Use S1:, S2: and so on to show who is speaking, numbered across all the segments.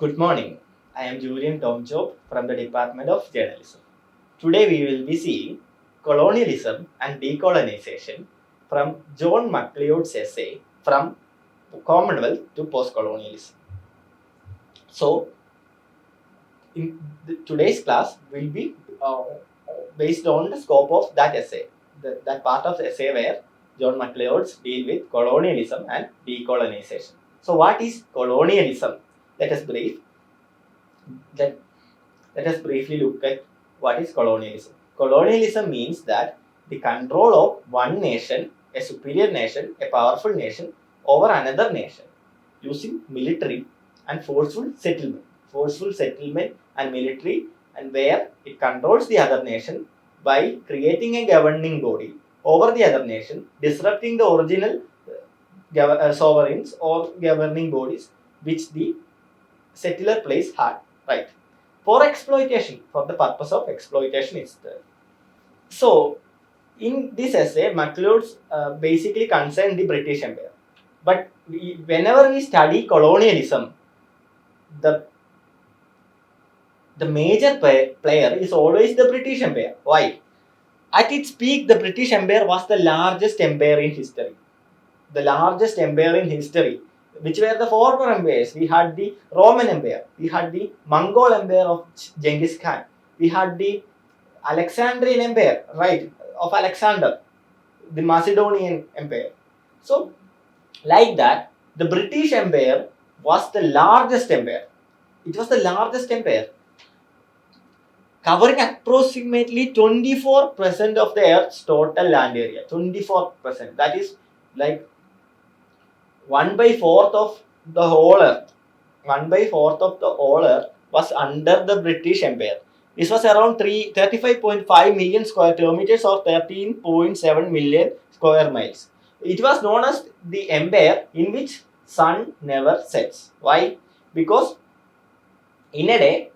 S1: Good morning. I am Julian from the Department of Journalism. Today we will be seeing colonialism and decolonization from John MacLeod's essay From Commonwealth to Postcolonialism. So, in today's class will be based on the scope of that essay, that part of the essay where John MacLeod's deal with colonialism and decolonization. So, what is colonialism? Let us briefly look at what is colonialism. Colonialism means that the control of one nation, a superior nation, a powerful nation over another nation using military and forceful settlement and military, and where it controls the other nation by creating a governing body over the other nation, disrupting the original sovereigns or governing bodies which the settler place had, right? For exploitation, for the purpose of exploitation is there. So, in this essay, MacLeod's basically concerned the British Empire. But whenever we study colonialism, the major player is always the British Empire. Why? At its peak, the British Empire was the largest empire in history. The largest empire in history. Which were the former empires? We had the Roman Empire, we had the Mongol Empire of Genghis Khan, we had the Alexandrian Empire, right, of Alexander, the Macedonian Empire. So, like that, the British Empire was the largest empire. It was the largest empire, covering approximately 24% of the Earth's total land area. 24%. That is like 1/4 of the whole Earth. 1/4 of the whole Earth was under the British Empire. This was around 35.5 million square kilometers or 13.7 million square miles. It was known as the empire in which sun never sets. Why? Because in a day,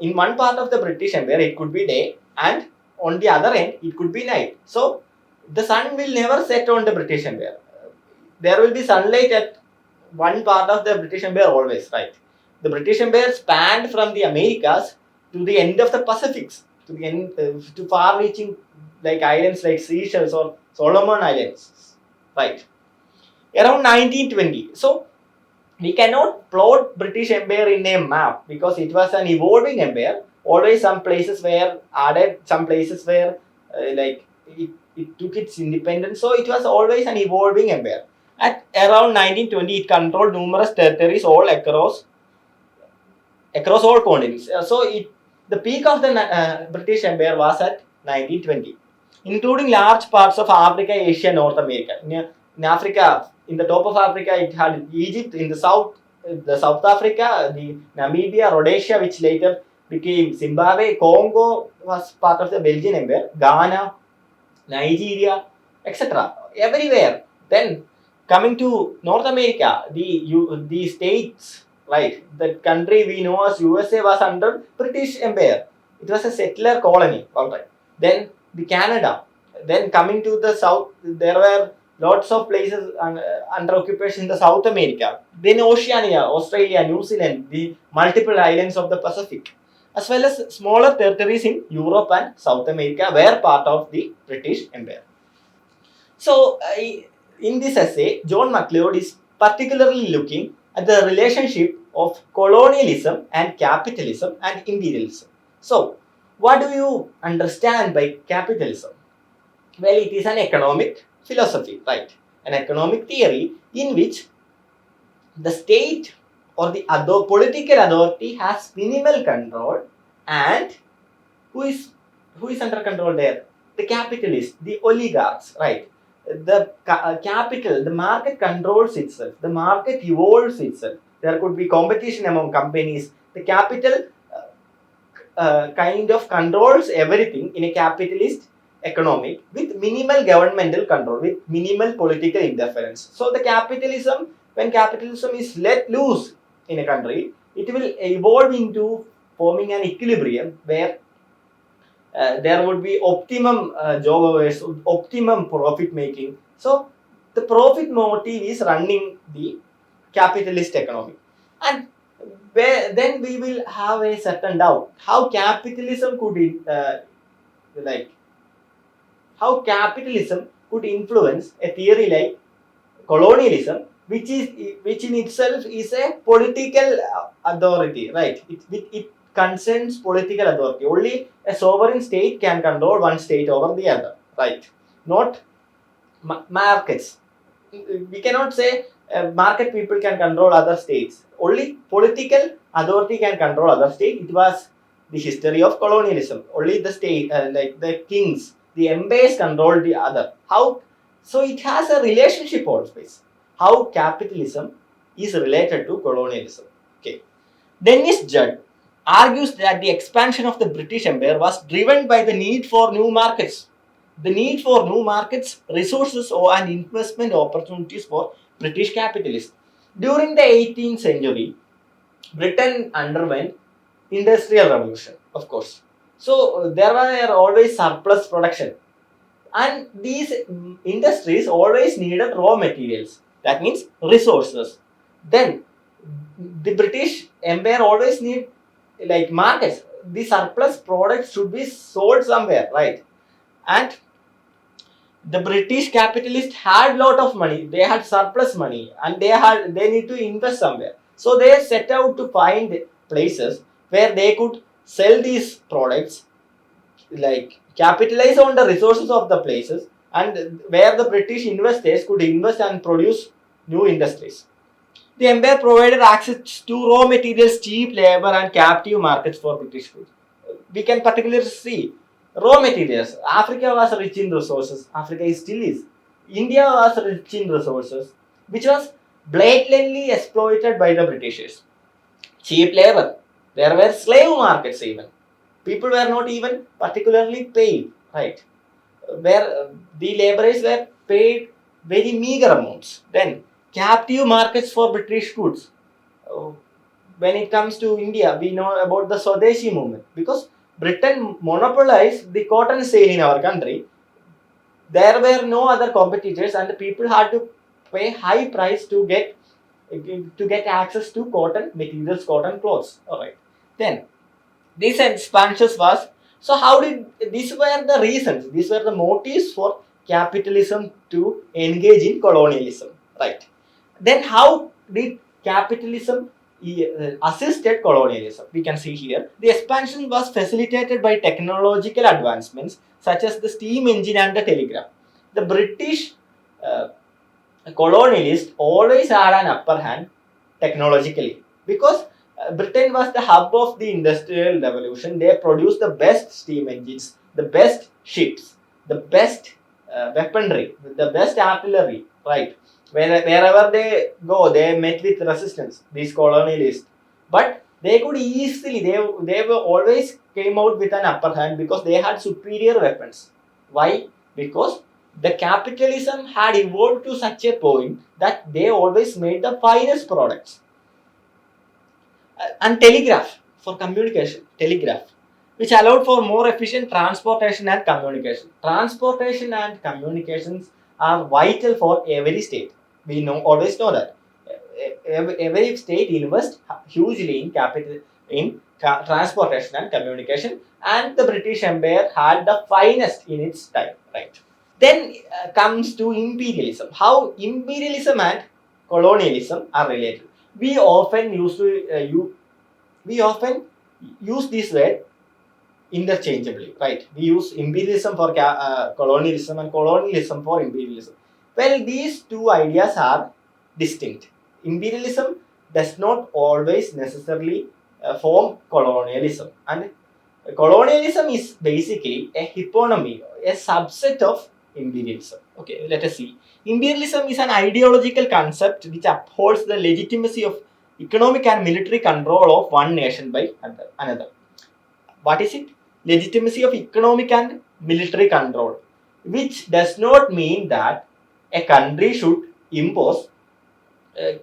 S1: in one part of the British Empire it could be day, and on the other end it could be night. So the sun will never set on the British Empire. There will be sunlight at one part of the British Empire always, right? The British Empire spanned from the Americas to the end of the Pacifics, to the end, to far-reaching like islands like Seychelles or Solomon Islands, right? Around 1920. So we cannot plot British Empire in a map because it was an evolving empire. Always some places were added, some places were it took its independence. So it was always an evolving empire. At around 1920, it controlled numerous territories all across all continents. The peak of the British Empire was at 1920, including large parts of Africa, Asia, North America. In Africa, in the top of Africa, it had Egypt. In the south, South Africa, the Namibia, Rhodesia, which later became Zimbabwe. Congo was part of the Belgian Empire. Ghana, Nigeria, etc. Everywhere. Then coming to North America, the states, right? The country we know as USA was under British Empire. It was a settler colony, all right. Then the Canada. Then coming to the south, there were lots of places under occupation in the South America. Then Oceania, Australia, New Zealand, the multiple islands of the Pacific, as well as smaller territories in Europe and South America were part of the British Empire. So, in this essay, John MacLeod is particularly looking at the relationship of colonialism and capitalism and imperialism. So, what do you understand by capitalism? Well, it is an economic philosophy, right? An economic theory in which the state or the other political authority has minimal control, and who is under control there? The capitalists, the oligarchs, right? The capital, the market controls itself. The market evolves itself. There could be competition among companies. The capital kind of controls everything in a capitalist economy with minimal governmental control, with minimal political interference. So when capitalism is let loose in a country, it will evolve into forming an equilibrium where there would be optimum job hours, optimum profit making. So the profit motive is running the capitalist economy. And then we will have a certain doubt how capitalism could like how capitalism could influence a theory like colonialism, which in itself is a political authority, right? It concerns political authority. Only a sovereign state can control one state over the other, right? Not markets. We cannot say market people can control other states. Only political authority can control other state. It was the history of colonialism. Only the state, like the kings, the empires control the other. How? So it has a relationship always. How capitalism is related to colonialism. Okay. Dennis Judd argues that the expansion of the British Empire was driven by the need for new markets. The need for new markets, resources, and investment opportunities for British capitalists. During the 18th century, Britain underwent industrial revolution, of course. So there were always surplus production, and these industries always needed raw materials. That means resources. Then the British Empire always need like markets. The surplus products should be sold somewhere, right? And the British capitalists had lot of money. They had surplus money, and they need to invest somewhere. So they set out to find places where they could sell these products, like capitalize on the resources of the places, and where the British investors could invest and produce new industries. The empire provided access to raw materials, cheap labor, and captive markets for British goods. We can particularly see raw materials. Africa was rich in resources. Africa still is. India was rich in resources, which was blatantly exploited by the Britishers. Cheap labor. There were slave markets even. People were not even particularly paid, right? Where the laborers were paid very meager amounts. Then captive markets for British goods. Uh, when it comes to India, we know about the Swadeshi movement because Britain monopolized the cotton sale in our country. There were no other competitors, and the people had to pay high price to get access to cotton materials, cotton clothes. All right. Then this expansions was, so how did these were the reasons? These were the motives for capitalism to engage in colonialism, right? Then how did capitalism assisted colonialism? We can see here the expansion was facilitated by technological advancements such as the steam engine and the telegraph. The British uh, colonialists always had an upper hand technologically because Britain was the hub of the industrial revolution. They produced the best steam engines, the best ships, the best weaponry, the best artillery, right? Wherever they go, they met with resistance, these colonialists. But they could easily, they were always came out with an upper hand because they had superior weapons. Why? Because the capitalism had evolved to such a point that they always made the finest products. And telegraph for communication, telegraph, which allowed for more efficient transportation and communication. Transportation and communications are vital for every state. We know always know that every state invests hugely in capital in transportation and communication, and the British Empire had the finest in its time, right? Then comes to imperialism. How imperialism and colonialism are related. We often used to we often use this word interchangeably, right? We use imperialism for colonialism and colonialism for imperialism. Well, these two ideas are distinct. Imperialism does not always necessarily form colonialism, and colonialism is basically a hyponymy, a subset of imperialism. Okay, let us see. Imperialism is an ideological concept which upholds the legitimacy of economic and military control of one nation by another. What is it? Legitimacy of economic and military control, which does not mean that a country should impose,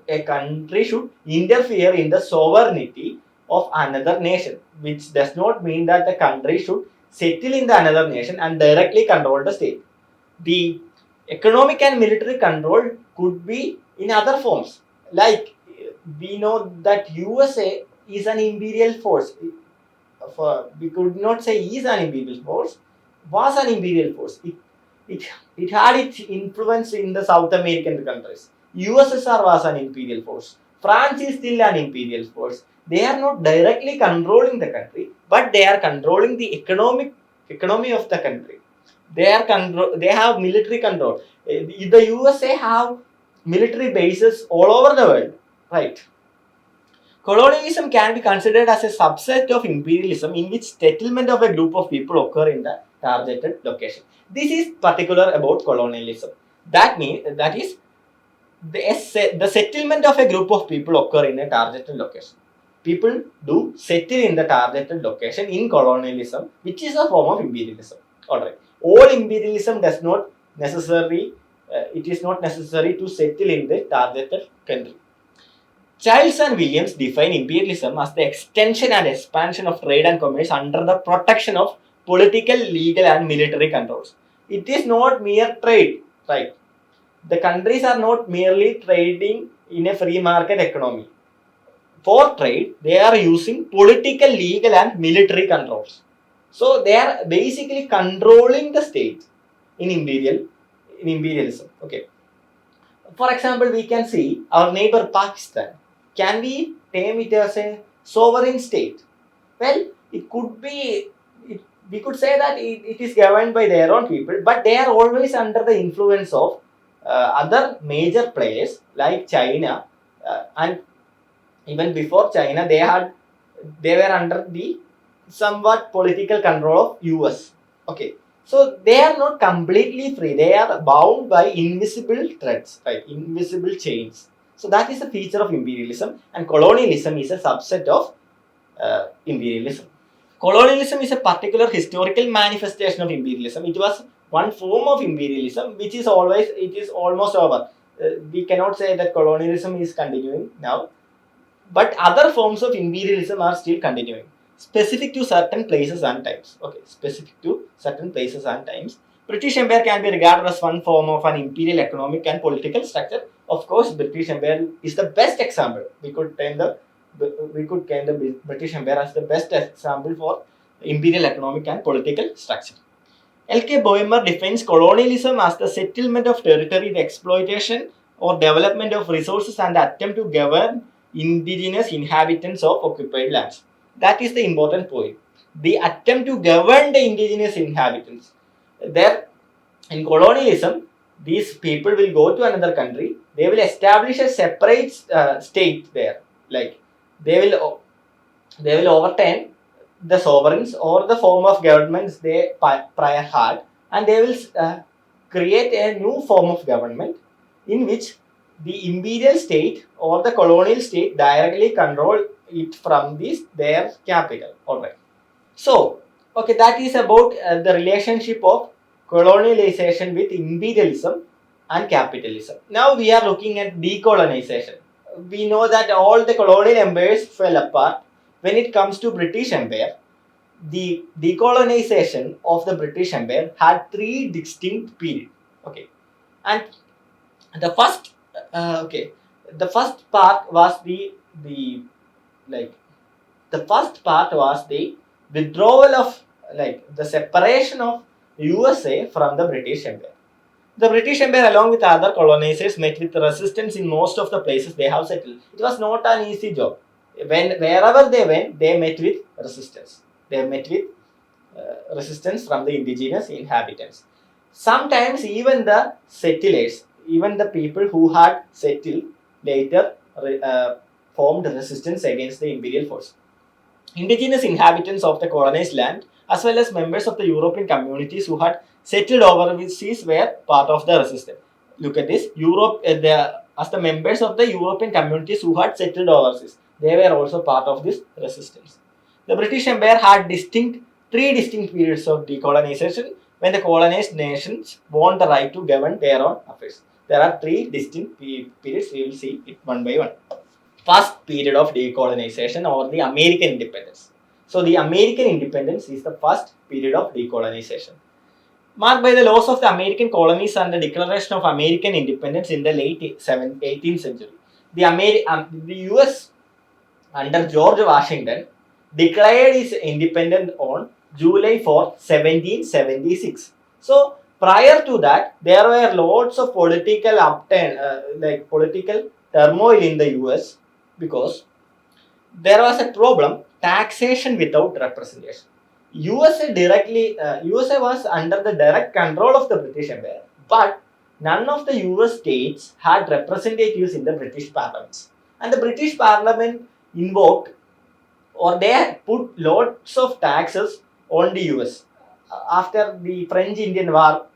S1: a country should interfere in the sovereignty of another nation, which does not mean that the country should settle in the another nation and directly control the state. The economic and military control could be in other forms, like we know that USA is an imperial force. We could not say is an imperial force, was an imperial force. It had its influence in the South American countries. USSR was an imperial force. France is still an imperial force. They are not directly controlling the country, but they are controlling the economy of the country. They have military control. The USA have military bases all over the world, right? Colonialism can be considered as a subset of imperialism in which settlement of a group of people occur in the targeted location. This is particular about colonialism. That is the settlement of a group of people occur in a targeted location. People do settle in the targeted location in colonialism, which is a form of imperialism. Alright. All imperialism does not necessarily, it is not necessary to settle in the targeted country. Childs and Williams define imperialism as the extension and expansion of trade and commerce under the protection of political, legal, and military controls. It is not mere trade, right? The countries are not merely trading in a free market economy. For trade, they are using political, legal, and military controls. So they are basically controlling the state in imperialism. Okay. For example, we can see our neighbor Pakistan. Can we name it as a sovereign state? Well, it could be. We could say that it is governed by their own people, but they are always under the influence of other major players like China, and even before China, they were under the somewhat political control of US. Okay, so they are not completely free. They are bound by invisible threads, right? Invisible chains. So that is a feature of imperialism, and colonialism is a subset of imperialism. Colonialism is a particular historical manifestation of imperialism. It was one form of imperialism which is almost over. We cannot say that colonialism is continuing now, but other forms of imperialism are still continuing, specific to certain places and times. Okay, specific to certain places and times. British Empire can be regarded as one form of an imperial economic and political structure. Of course, British Empire is the best example. We could claim the British Empire as the best example for imperial economic and political structure. L.K. Boehmer defines colonialism as the settlement of territory, the exploitation or development of resources, and the attempt to govern indigenous inhabitants of occupied lands. That is the important point. The attempt to govern the indigenous inhabitants. There, in colonialism, these people will go to another country. They will establish a separate state there. Like they will overturn the sovereigns or the form of governments they prior had, and they will create a new form of government in which the imperial state or the colonial state directly control it from their capital. Alright. So, okay, that is about the relationship of colonialization with imperialism and capitalism. Now we are looking at decolonization. We know that all the colonial empires fell apart. When it comes to British Empire, the decolonization of the British Empire had three distinct periods. Okay, and the first part was the withdrawal of the separation of USA from the British Empire. The British Empire, along with other colonizers, met with resistance in most of the places they have settled. It was not an easy job. Wherever they went, they met with resistance. They met with resistance from the indigenous inhabitants. Sometimes even the settlers, even the people who had settled, later formed resistance against the imperial force. Indigenous inhabitants of the colonized land, as well as members of the European communities who had settled overseas, were part of the resistance. Look at this. Europe, as the members of the European communities who had settled overseas, they were also part of this resistance. The British Empire had three distinct periods of decolonization when the colonized nations won the right to govern their own affairs. There are three distinct periods. We will see it one by one. First period of decolonization, or the American independence. So the American independence is the first period of decolonization, marked by the loss of the American colonies and the declaration of American independence in the late 18th century. the US under George Washington declared its independence on July 4, 1776. So prior to that, there were lots of political turmoil in the US because there was a problem: taxation without representation. USA was under the direct control of the British Empire, but none of the US states had representatives in the British parliaments, and the British Parliament invoked, or they put lots of taxes on the US after the French Indian War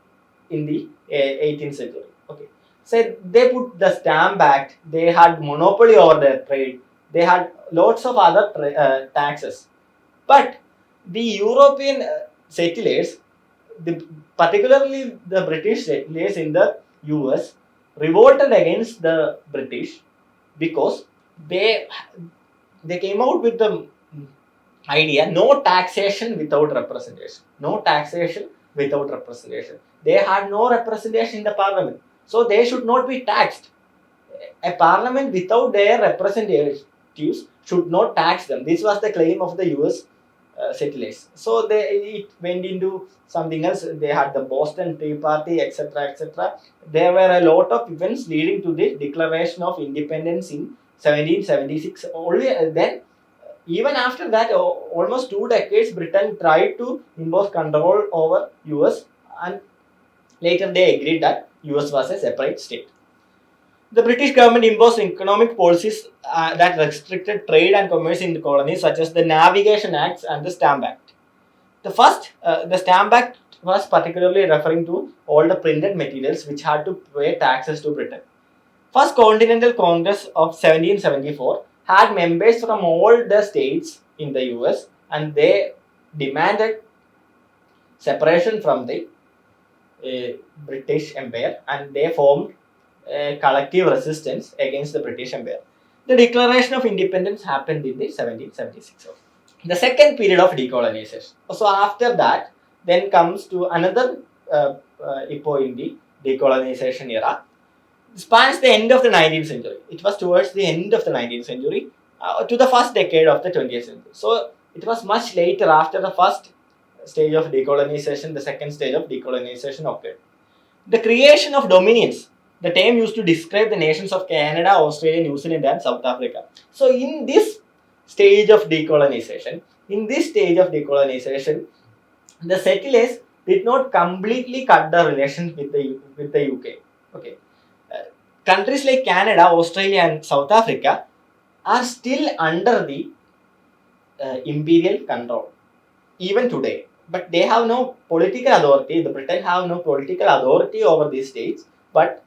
S1: in the 18th century. Okay, so they put the Stamp Act. They had monopoly over their trade. They had lots of other taxes, but the European settlers, particularly the British settlers in the US, revolted against the British because they they came out with the idea: no taxation without representation. No taxation without representation. They had no representation in the parliament, so they should not be taxed. A parliament without their representatives should not tax them. This was the claim of the US settlers. So it went into something else. They had the Boston Tea Party, etc., etc. There were a lot of events leading to the Declaration of Independence in 1776. Only then, even after that, almost 2 decades, Britain tried to impose control over US, and later they agreed that US was a separate state. The British government imposed economic policies that restricted trade and commerce in the colonies, such as the Navigation Acts and the Stamp Act. The Stamp Act was particularly referring to all the printed materials which had to pay taxes to Britain. First Continental Congress of 1774 had members from all the states in the US, and they demanded separation from the British Empire, and they formed a collective resistance against the British Empire. The Declaration of Independence happened in the 1776. The second period of decolonization. So after that, then comes to another epoch in the decolonization era. Spans the end of the 19th century. It was towards the end of the 19th century to the first decade of the 20th century. So it was much later, after the first stage of decolonization, the second stage of decolonization occurred. The creation of dominions. The term used to describe the nations of Canada, Australia, New Zealand, and South Africa. So in this stage of decolonization, the settlers did not completely cut the relations with the UK. Okay, countries like Canada, Australia, and South Africa are still under the imperial control even today. But they have no political authority. The Britain have no political authority over these states. But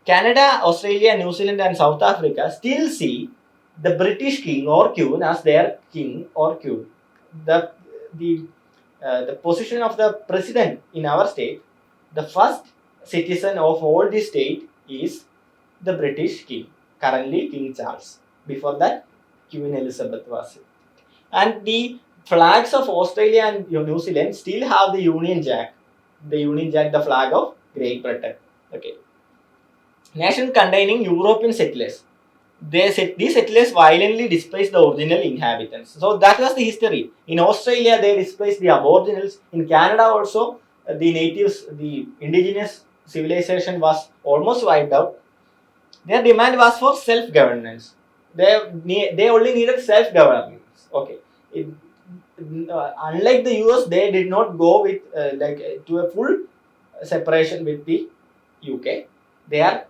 S1: Canada, Australia, New Zealand, and South Africa still see the British king or queen as their king or queen. The position of the president in our state, the first citizen of all the state is the British king. Currently, King Charles. Before that, Queen Elizabeth was it. And the flags of Australia and New Zealand still have the Union Jack. The Union Jack, the flag of Great Britain. Okay. Nation containing European settlers. These settlers violently displaced the original inhabitants. So that was the history. In Australia, they displaced the Aboriginals. In Canada also, the natives, the indigenous civilization was almost wiped out. Their demand was for self-governance. They only needed self-governance. Okay. Unlike the US, they did not go with to a full separation with the UK.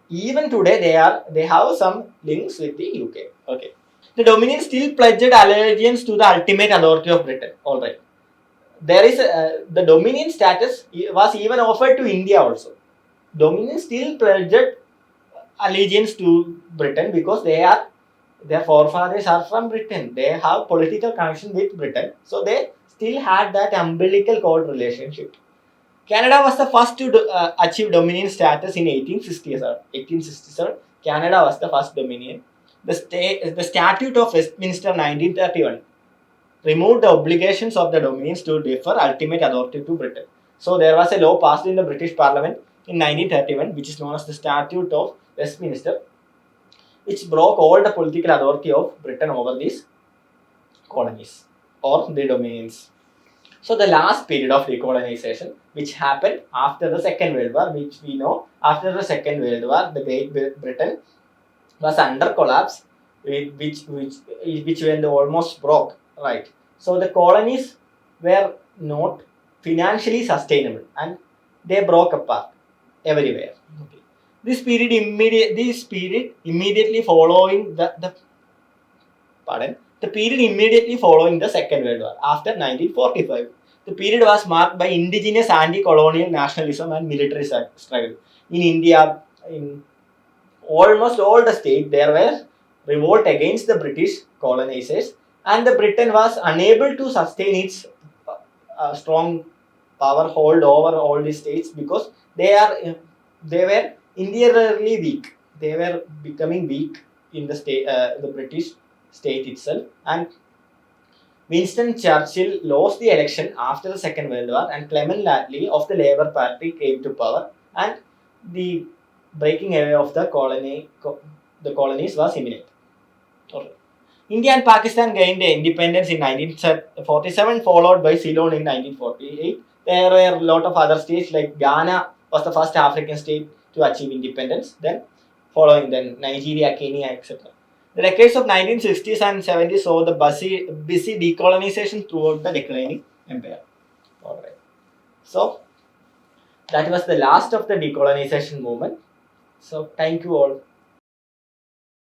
S1: Even today they have some links with the UK. Okay. The Dominion still pledged allegiance to the ultimate authority of Britain. All right. There is the Dominion status was even offered to India also. Dominion still pledged allegiance to Britain because their forefathers are from Britain. They have political connection with Britain, so they still had that umbilical cord relationship. Canada was the first to achieve Dominion status in 1867. Canada was the first Dominion. The Statute of Westminster 1931 removed the obligations of the Dominions to defer ultimate authority to Britain. So there was a law passed in the British Parliament in 1931, which is known as the Statute of Westminster, which broke all the political authority of Britain over these colonies or the domains. So the last period of decolonization, which happened after the Second World War, which we know after the Second World War, the Great Britain was under collapse, which went almost broke, right? So the colonies were not financially sustainable and they broke apart everywhere. Okay. This period immediately following the period immediately following the Second World War after 1945. The period was marked by indigenous anti-colonial nationalism and military struggle. In India, in almost all the states, there were revolt against the British colonizers, and the Britain was unable to sustain its strong power hold over all the states because they were interiorly weak. They were becoming weak in the state, the British state itself, and Winston Churchill lost the election after the Second World War, and Clement Attlee of the Labour Party came to power, and the breaking away of the colonies was imminent. Okay. India and Pakistan gained independence in 1947, followed by Ceylon in 1948. There were a lot of other states like Ghana was the first African state to achieve independence. Then, following then Nigeria, Kenya, etc. The decades of 1960s and 70s saw the busy decolonization throughout the declining empire. Alright. So, that was the last of the decolonization movement. So, thank you all.